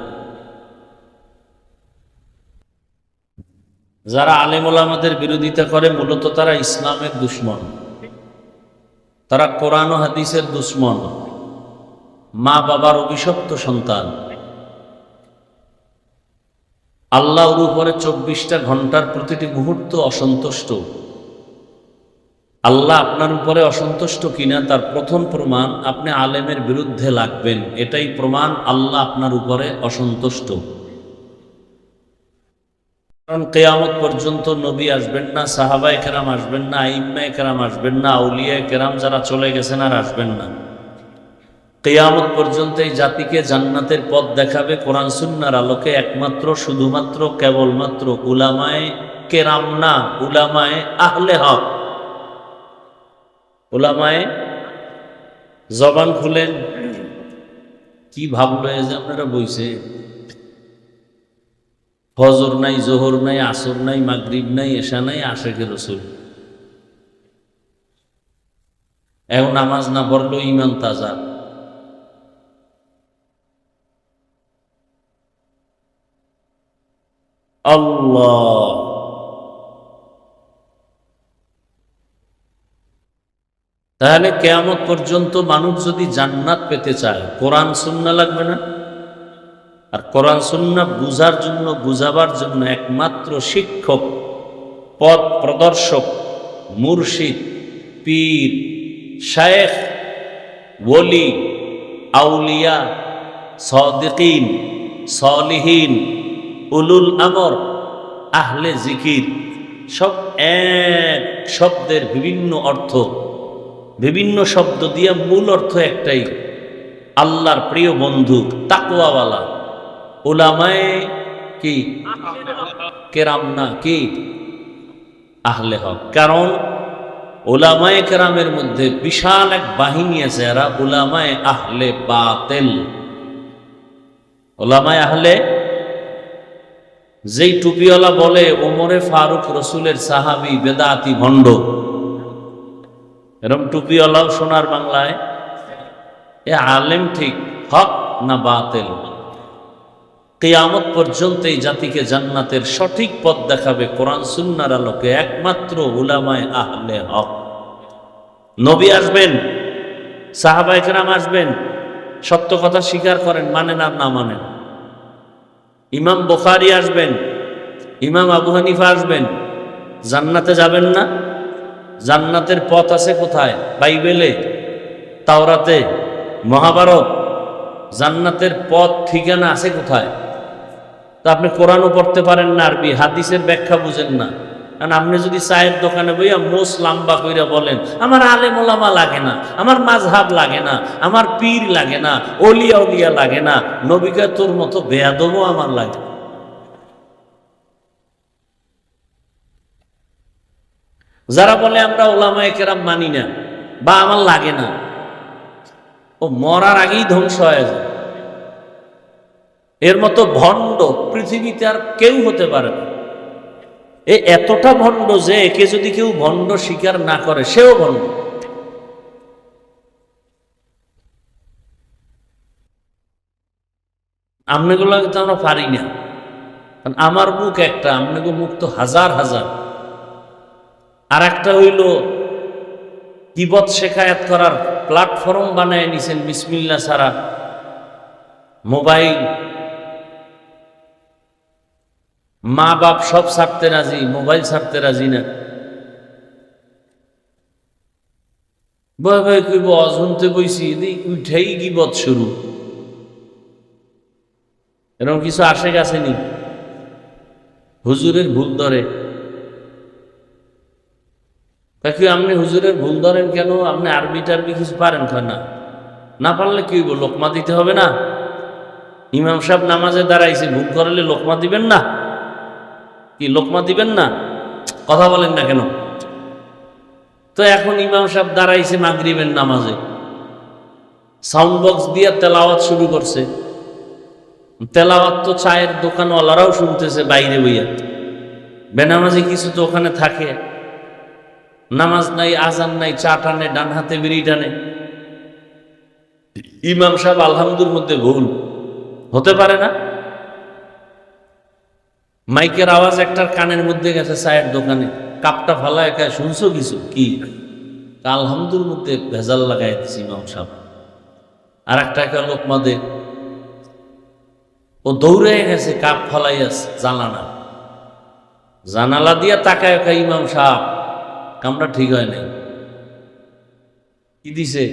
যারা আলেম ওলামাদের বিরোধিতা করে, মূলত তারা ইসলামের দুশমন, তারা কোরআন ও হাদিসের দুশমন, মা বাবার অভিশপ্ত সন্তান। আল্লাহর উপরে 24টা ঘন্টার প্রতিটি মুহূর্ত অসন্তুষ্ট। আল্লাহ আপনার উপরে অসন্তুষ্ট কিনা তার প্রথম প্রমাণ, আপনি আলেমের বিরুদ্ধে লাগবেন, এটাই প্রমাণ আল্লাহ আপনার উপরে অসন্তুষ্ট। কারণ কিয়ামত পর্যন্ত নবী আসবেন না, সাহাবায়ে কেরাম আসবেন না, আইম্মায়ে কেরাম আসবেন না, আউলিয়ায়ে কেরাম যারা চলে গেছেন আর আসবেন না। কিয়ামত পর্যন্ত এই জাতিকে জান্নাতের পথ দেখাবে কোরআন সুন্নাহর আলোকে একমাত্র, শুধুমাত্র, কেবলমাত্র উলামায়ে কেরাম না, উলামায়ে আহলে হক। উলামায়ে, জবান খুলেন, কি ভাবলো এই যে আপনারা বইছে, ফজর নাই, জোহর নাই, আসর নাই, মাগরিব নাই, এশা নাই, আশেকে রসুল। এখন নামাজ না পড়লো ঈমান তাজা। আল্লাহ, তাহলে কিয়ামত পর্যন্ত মানুষ যদি জান্নাত পেতে চায়, কোরআন সুন্নাহ লাগবে না? আর কোরআন সুন্নাহ বুঝার জন্য, বুঝাবার জন্য একমাত্র শিক্ষক, পথ প্রদর্শক, মুর্শিদ, পীর, শায়েখ, ওলি, আউলিয়া, সাদিকিন, সালিহিন, উলুল আমর, আহলে জিকির, সব এক শব্দের বিভিন্ন অর্থ, বিভিন্ন শব্দ দিয়ে মূল অর্থ একটাই, আল্লাহর প্রিয় বন্ধু, তাকওয়াওয়ালা। উলামায়ে কি কেরাম না, কি আহলে হক। কারণ উলামায়ে কেরামের মধ্যে বিশাল এক বাহিনী আছে, এরা উলামায়ে আহলে বাতিল। উলামায়ে আহলে, যেই টুপিওয়ালা বলে ওমরে ফারুক রসুলের সাহাবী, বেদাতি, ভণ্ড, এরকম টুপিওয়ালাও সোনার বাংলায়। এ আলেম ঠিক, হক না বাতিল? কিয়ামত পর্যন্ত এই জাতিকে জান্নাতের সঠিক পথ দেখাবে কোরআন সুন্নাহর আলোকে একমাত্র উলামায়ে আহলে হক। নবী আসবেন, সাহাবায়ে কেরাম আসবেন, সত্য কথা স্বীকার করেন, মানেন আর না মানেন। ইমাম বুখারী আসবেন, ইমাম আবু হানিফা আসবেন, জান্নাতে যাবেন না? জান্নাতের পথ আছে কোথায়? বাইবেলে? তাওরাতে, মহাভারত, জান্নাতের পথ ঠিকানা আছে কোথায়? তো আপনি কোরআনও পড়তে পারেন না, আরবি হাদিসের ব্যাখ্যা বুঝেন না। কারণ আপনি যদি চায়ের দোকানে বইয়া মোস লাম্বা কইরা বলেন আমার আলেম ওলামা লাগে না, আমার মাযহাব লাগে না, আমার পীর লাগে না, ওলিয়া উলিয়া লাগে না, নবিকা তোর মতো বেয়াদবও আমার লাগে। যারা বলে আমরা ওলামায়ে কেরাম মানি না বা আমার লাগে না, ও মরার আগেই ধ্বংস হয়ে যায়। এর মতো ভণ্ড পৃথিবীতে আর কেউ হতে পারে না। এ এতটা ভণ্ড যে একে যদি কেউ ভণ্ড স্বীকার না করে সেও ভণ্ড। আমনেগুলো তো আমরা পারি না, কারণ আমার মুখ একটা, আমনেগো মুখ তো হাজার হাজার। আর একটা হইল কিবত শেখায়াত করার প্ল্যাটফর্ম বানায় নিছেন বিসমিল্লাহ ছাড়া। মোবাইল, মা বাপ সব ছাড়তে রাজি, মোবাইল ছাড়তে রাজি না। বয় বয় কইব অজন্তে বইছি, উঠেই গিবত শুরু। এরকম কিছু আসে গেছেনি? হুজুরের ভুল ধরে। তাকে আপনি হুজুরের ভুল ধরেন কেন? আপনি আরবি টারবি কিছু পারেন না? না পারলে কি হইব? লোকমা দিতে হবে না? ইমাম সাহেব নামাজে দাঁড়াইছে, ভুল করলে লোকমা দিবেন না? কি লোকমা দিবেন না? কথা বলেন না কেন? তো এখন ইমাম সাহেব দাঁড়াইছে মাগরিবের নামাজে, সাউন্ড বক্স দিয়ে তেলাওয়াত শুরু করছে। তেলাওয়াত তো চায়ের দোকানওয়ালারাও শুনতেছে বাইরে বইয়া। বেনামাজি কিছু তো ওখানে থাকে, নামাজ নাই, আজান নাই, চা টানে, ডান হাতে বিড়ি টানে। ইমাম সাহেব আলহামদুর মধ্যে ভুল হতে পারে না? মাইকের আওয়াজ একটার কানের মধ্যে গেছে চায়ের দোকানে, কাপটা ফালা একা শুনছো কিছু কি? আলহামদুর মধ্যে ভেজাল লাগাই দিচ্ছে ইমাম সাহেব। আর একটা লোকমা দে, ও দৌড়ে গেছে, কাপ ফালাইয়াস জানালা দিয়া তাকায় একা ইমাম সাহেব, কামটা ঠিক হয় নাই। কি দিছে?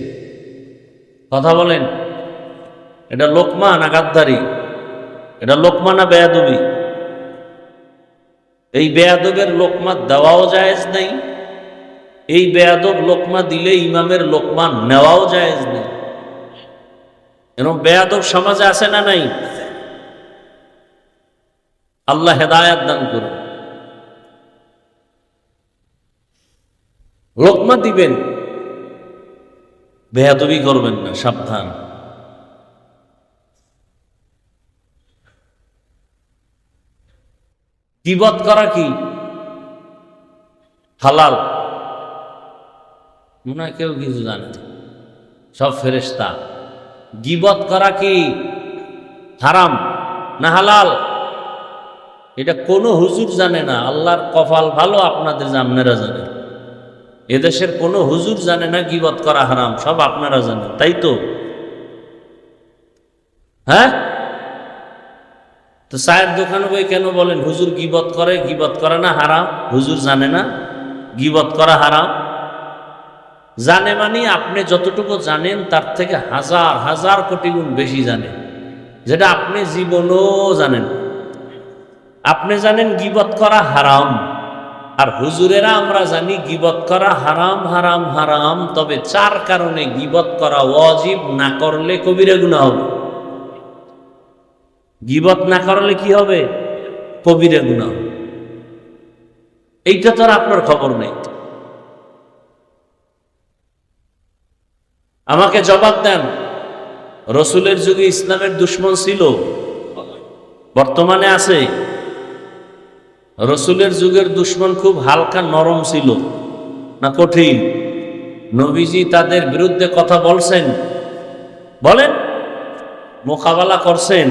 কথা বলেন। এটা লোকমা না গাদ্দারি? এটা লোকমা না বেয়াদবি? এই বেয়াদবের লোকমা দেওয়াও জায়েজ নাই, এই বেয়াদব লোকমা দিলে ইমামের লোকমা নেওয়াও জায়েজ নেই। এরকম বেয়াদব সমাজে আছে না নাই? আল্লাহ হেদায়াত দান করুন। লোকমা দিবেন, বেয়াদবি করবেন না, সাবধান। গীবত করা কি হালাল? মনে হয় কেউ কিছু জানে না, সব ফেরেশতা। গীবত করা কি হারাম না হালাল? এটা কোনো হুজুর জানে না। আল্লাহর কপাল ভালো, আপনাদের আপনারা জানেন। এদেশের কোনো হুজুর জানে না গীবত করা হারাম, সব আপনারা জানেন, তাই তো? হ্যাঁ, তো চায়ের দোকানে বই কেন বলেন হুজুর গীবত করে? গীবত করে না হারাম? হুজুর জানে না গীবত করা হারাম? জানে মানে আপনি যতটুকু জানেন তার থেকে হাজার হাজার কোটি গুণ বেশি জানে, যেটা আপনি জীবনও জানেন। আপনি জানেন গীবত করা হারাম, আর হুজুরেরা আমরা জানি গীবত করা হারাম হারাম হারাম। তবে চার কারণে গীবত করা ওয়াজিব, না করলে কবিরা গুনাহ হবে। গীবত না করলে কি হবে? কবিরা গুনাহ। এইটা তো আর আপনার খবর নেই। আমাকে জবাব দেন, রসুলের যুগে ইসলামের দুশ্মন ছিল? বর্তমানে আছে? রসুলের যুগের দুশ্মন খুব হালকা নরম ছিল না কঠিন? নবীজি তাদের বিরুদ্ধে কথা বলছেন, বলেন, মোকাবেলা করছেন।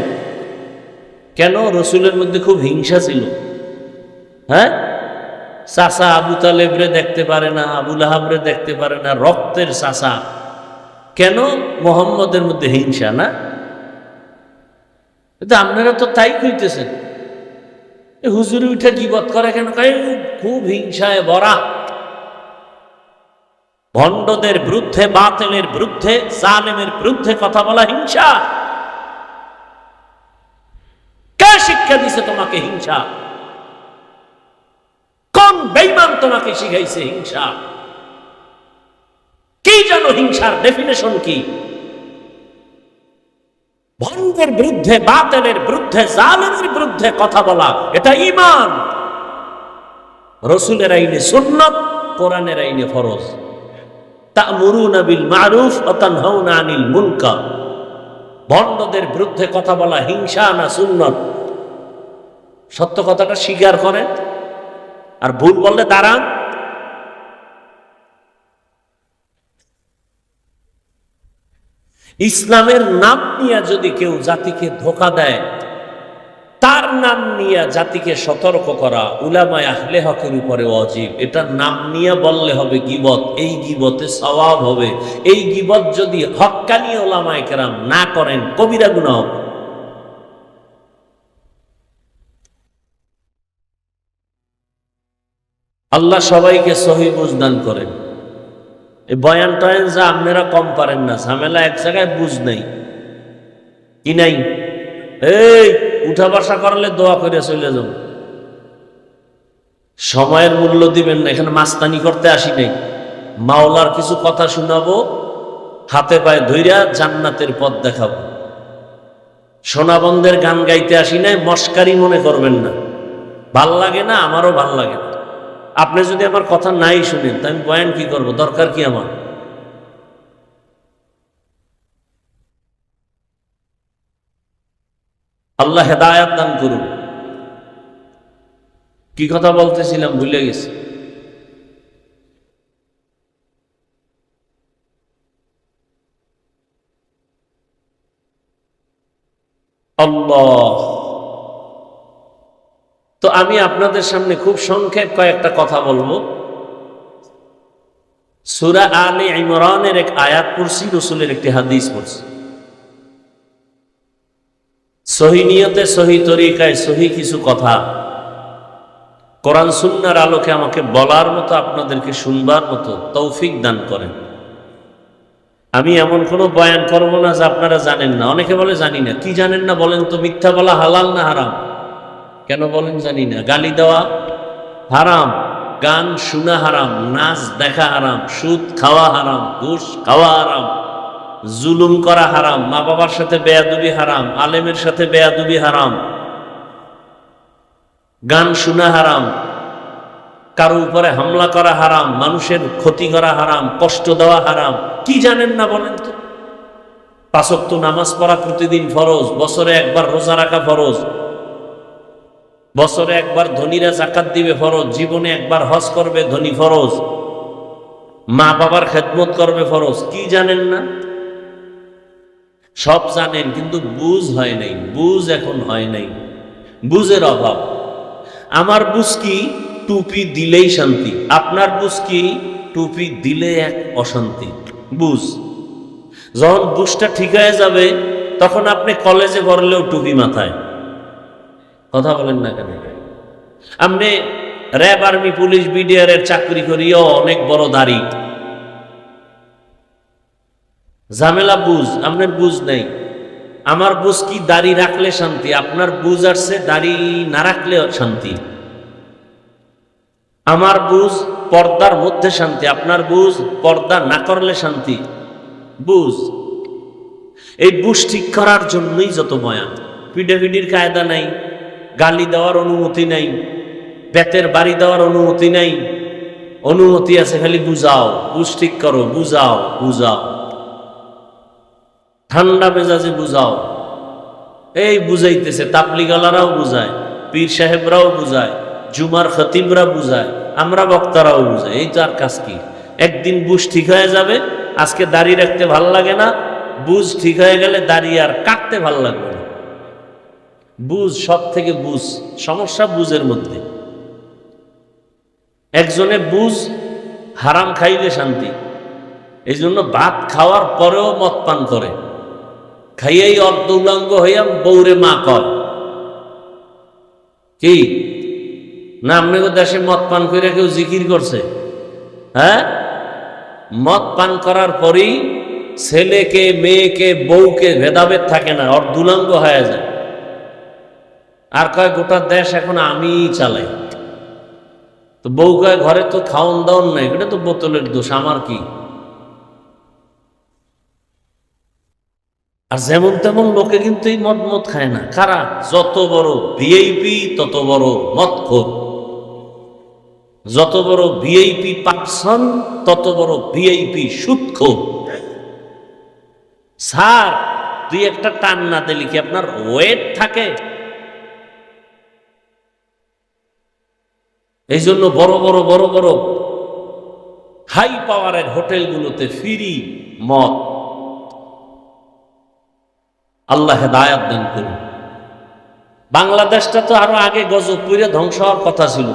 কেন? রসুলের মধ্যে খুব হিংসা ছিল। হ্যাঁ, চাচা আবু তালেবরে দেখতে পারে না, আবুল আহাবরে দেখতে পারে না, রক্তের চাচা। কেন? মোহাম্মদের মধ্যে হিংসা না? কিন্তু আপনারা তো তাই কইতেছেন। হুজুরি উঠে গীবত করে কেন? খুব হিংসায় ভরা। ভণ্ডদের বিরুদ্ধে, বাতিলের বিরুদ্ধে, জালেমের বিরুদ্ধে কথা বলা হিংসা। কে শিক্ষা দিছে তোমাকে হিংসা? কোন বেঈমান তোমাকে শিখাইছে হিংসা? কি জানো হিংসার ডেফিনেশন কি? ভণ্ডের বিরুদ্ধে, বাতিলের বিরুদ্ধে, জালেমের বিরুদ্ধে কথা বলা, এটা ঈমান। রাসূলের আইনে সুন্নাত, কোরআনের আইনে ফরজ। তা'মুরুনা বিল মা'রুফ ওয়া তানহাউনা আনিল মুনকার। ভণ্ডদের বিরুদ্ধে কথা বলা হিংসা না সুন্নাত? সত্য কথাটা স্বীকার করেন, আর ভুল বললে দাঁড়ান। ইসলামের নাম নিয়ে যদি কেউ জাতিকে ধোঁকা দেয়, তার নাম নিয়ে জাতিকে সতর্ক করা উলামায়ে আহলে হকের উপরে ওয়াজিব। এটা নাম নিয়ে বললে হবে গীবত, এই গীবতে সওয়াব হবে। এই গীবত যদি হক্কানি উলামায়ে কেরাম না করেন, কবিরা গুনাহ হবে। আল্লাহ সবাইকে সহি বুঝ দান করেন। এই বয়ান টয়ান যা আপনারা কম পারেন না, ঝামেলা এক জায়গায় বুঝ নেই কি নাই। এই উঠা বসা করলে দোয়া করে চলে যাও, সময়ের মূল্য দিবেন না। এখানে মাস্তানি করতে আসি নাই, মাওলার কিছু কথা শোনাবো, হাতে পায়ে ধইরা জান্নাতের পথ দেখাবো। সোনাবন্ধের গান গাইতে আসি নাই, মস্কারি মনে করবেন না। ভাল লাগে না, আমারও ভাল লাগে না। আপনি যদি আমার কথা নাই শুনেন, তা আমি বয়ান কি করব? দরকার কি আমার? আল্লাহ হেদায়াত দান করুন। কি কথা বলতেছিলাম ভুলে গেছি। আল্লাহ, তো আমি আপনাদের সামনে খুব সংক্ষেপ কয়েকটা কথা বলবো। সূরা আলে ইমরানের এক আয়াত পড়ছি, রাসূলের একটি হাদিস পড়ছি। সহি নিয়তে, সহি তরিকায়, সহি কিছু কথা কোরআন সুন্নাহর আলোকে আমাকে বলার মতো, আপনাদেরকে শুনবার মতো তৌফিক দান করেন। আমি এমন কোনো বয়ান করব না যে আপনারা জানেন না। অনেকে বলে জানি না। কি জানেন না বলেন তো? মিথ্যা বলা হালাল না হারাম? কেন বলেন জানি না? গালি দেওয়া হারাম, গান শোনা হারাম, নাচ দেখা হারাম, সুদ খাওয়া হারাম, ঘুষ খাওয়া হারাম, জুলুম করা হারাম, মা বাবার সাথে বেয়াদবি হারাম, আলেমের সাথে বেয়াদবি হারাম, গান শোনা হারাম, কারো উপরে হামলা করা হারাম, মানুষের ক্ষতি করা হারাম, কষ্ট দেওয়া হারাম। কি জানেন না বলেন তো? 5 ওয়াক্ত নামাজ পড়া প্রতিদিন ফরজ, বছরে একবার রোজা রাখা ফরজ, বছরে একবার ধনীরা যাকাত দিবে ফরজ, জীবনে একবার হজ করবে ধনী ফরজ, মা বাবার খেদমত করবে ফরজ। কি জানেন না? সব জানেন, কিন্তু বুঝ হয় নাই। বুঝ এখন হয় নাই, বুঝের অভাব। আমার বুঝ কি টুপি দিলেই শান্তি, আপনার বুঝ কি টুপি দিলে এক অশান্তি। বুঝ যখন বুঝটা ঠিক হয়ে যাবে, তখন আপনি কলেজে পড়লেও টুপি মাথায়। কথা বলেন না কেন? আপনি র্যাব, আর্মি, পুলিশ, বিডিআর এর চাকরি করিও অনেক বড় দাড়ি, ঝামেলা বুঝ। আপনার বুঝ নেই। আমার বুঝ কি দাড়ি রাখলে শান্তি, আপনার বুঝ আসছে দাড়ি না রাখলে শান্তি। আমার বুঝ পর্দার মধ্যে শান্তি, আপনার বুঝ পর্দা না করলে শান্তি। বুঝ, এই বুঝ ঠিক করার জন্যই যত বয়ান। পিডাপিডির কায়দা নাই, গালি দেওয়ার অনুমতি নাই, বেতের বাড়ি দেওয়ার অনুমতি নাই। অনুমতি আছে খালি বুঝাও, বুঝ ঠিক করো, বুঝাও বুঝাও, ঠান্ডা মেজাজে বুঝাও। এই বুঝাইতেছে, তাবলিগালারাও বুঝায়, পীর সাহেবরাও বুঝায়, জুমার খতিবরা বুঝায়, আমরা বক্তারাও বুঝাই। এই তো আর কাজ কি? একদিন বুঝ ঠিক হয়ে যাবে। আজকে দাড়ি রাখতে ভাল লাগে না, বুঝ ঠিক হয়ে গেলে দাড়ি আর কাটতে ভাল লাগবে না। বুঝ সব থেকে বুঝ, সমস্যা বুঝের মধ্যে। একজনে বুঝ হারাম খাইলে শান্তি, এই জন্য ভাত খাওয়ার পরেও মদ পান করে, খাইয়াই অর্ধ উলঙ্গ হইয়া বৌরে মা কয়। কি না আপনাকে দেশে মদ পান করে কেউ জিকির করছে? হ্যাঁ, মদ পান করার পরই ছেলেকে মেয়েকে বউকে ভেদাভেদ থাকে না, ওর দুলাঙ্গ হয়ে যায়। আর কয় গোটা দেশ এখন আমিই চালাই। তো বউ কয় ঘরে তো খাওন দাওন নাই, এটা তো বোতলের দোষ, আমার কি? আর যেমন তেমন লোকে কিন্তু এই মদ মদ খায় না। কারা? যত বড় ভিআইপি তত বড় মদখোর, যত বড় ভিআইপি পার্সন তত বড় ভিআইপি সুদখোর। স্যার, দুই একটা টান না দিলে কি আপনার ওয়েট থাকে? এই জন্য বড় বড় বড় বড় হাই পাওয়ারের হোটেলগুলোতে ফ্রি মদ। আল্লাহ হেদায়াত দান করুন। বাংলাদেশটা তো আরো আগে গজব পুরে ধ্বংস হওয়ার কথা ছিল,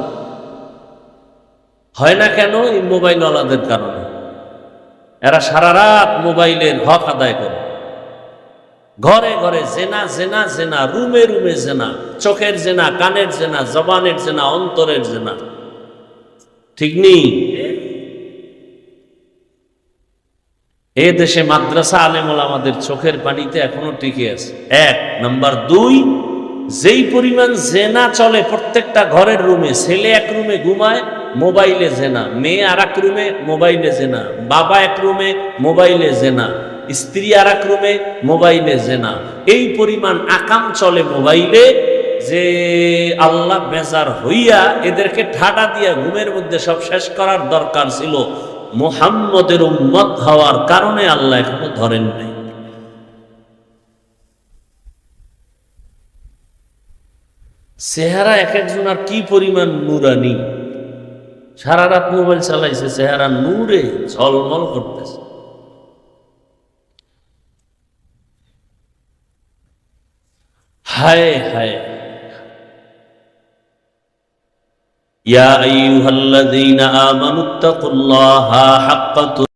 হয় না কেন? এই মোবাইলওয়ালাদের কারণে। এরা সারা রাত মোবাইলের হক আদায় করে। ঘরে ঘরে জেনা জেনা জেনা, রুমে রুমে জেনা, চোখের জেনা, কানের জেনা, জবানের জেনা, অন্তরের জেনা। ঠিক নেই? এ দেশে মাদ্রাসা আলেমুল আমাদের চোখের পানিতে এখনো টিকে আছে। এক নাম্বার। দুই, যেই পরিমাণ জেনা চলে প্রত্যেকটা ঘরের রুমে, ছেলে এক রুমে ঘুমায় মোবাইলে জেনা, মেয়ে আর এক রুমে মোবাইলে জেনা, বাবা এক রুমে মোবাইলে জেনা, স্ত্রী আর এক রুমে মোবাইলে জেনা। এই পরিমাণ আকাম চলে মোবাইলে যে আল্লাহ বেজার হইয়া এদেরকে ঠাডা দিয়া ঘুমের মধ্যে সব শেষ করার দরকার ছিল। মুহাম্মদের উম্মত হওয়ার কারণে আল্লাহ এখনো ধরেন নাই। চেহারা এক একজনের কি পরিমাণ নুরানি, সারা রাত মোবাইল চালাইছে, চেহারা নূরে ঝলমল করতেছে। হায় হায়। ইয়া আইয়ুহাল্লাযীনা আমানুত্তাকুল্লাহা হাক্কা